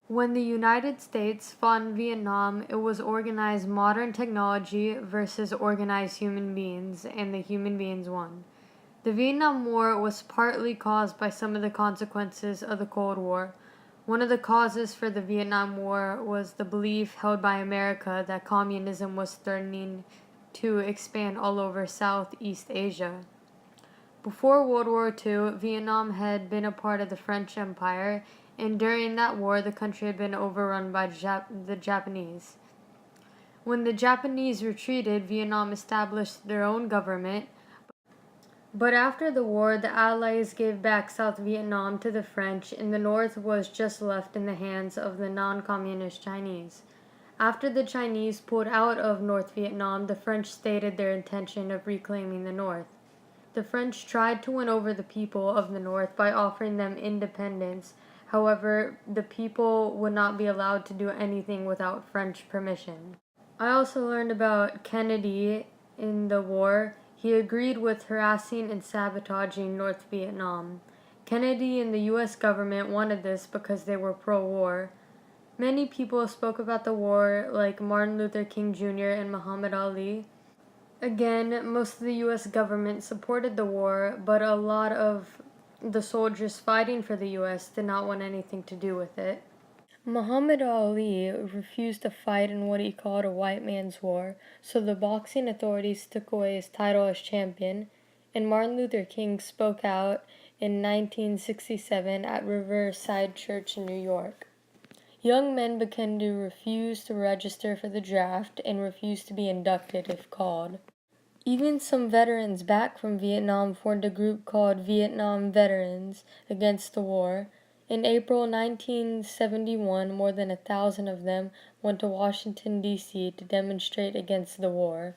When the United States fought in Vietnam, it was organized modern technology versus organized human beings, and the human beings won. The Vietnam War was partly caused by some of the consequences of the Cold War. One of the causes for the Vietnam War was the belief held by America that communism was threatening to expand all over Southeast Asia. Before World War II, Vietnam had been a part of the French Empire, and during that war, the country had been overrun by the Japanese. When the Japanese retreated, Vietnam established their own government, but after the war, the Allies gave back South Vietnam to the French, and the North was just left in the hands of the non-communist Chinese. After the Chinese pulled out of North Vietnam, the French stated their intention of reclaiming the North. The French tried to win over the people of the North by offering them independence. However, the people would not be allowed to do anything without French permission. I also learned about Kennedy in the war. He agreed with harassing and sabotaging North Vietnam. Kennedy and the U.S. government wanted this because they were pro-war. Many people spoke about the war, like Martin Luther King Jr. and Muhammad Ali. Again, most of the U.S. government supported the war, but a lot of the soldiers fighting for the U.S. did not want anything to do with it. Muhammad Ali refused to fight in what he called a white man's war, so the boxing authorities took away his title as champion, and Martin Luther King spoke out in 1967 at Riverside Church in New York. Young men began to refuse to register for the draft and refuse to be inducted if called. Even some veterans back from Vietnam formed a group called Vietnam Veterans Against the War. In April 1971, more than 1,000 of them went to Washington, D.C. to demonstrate against the war.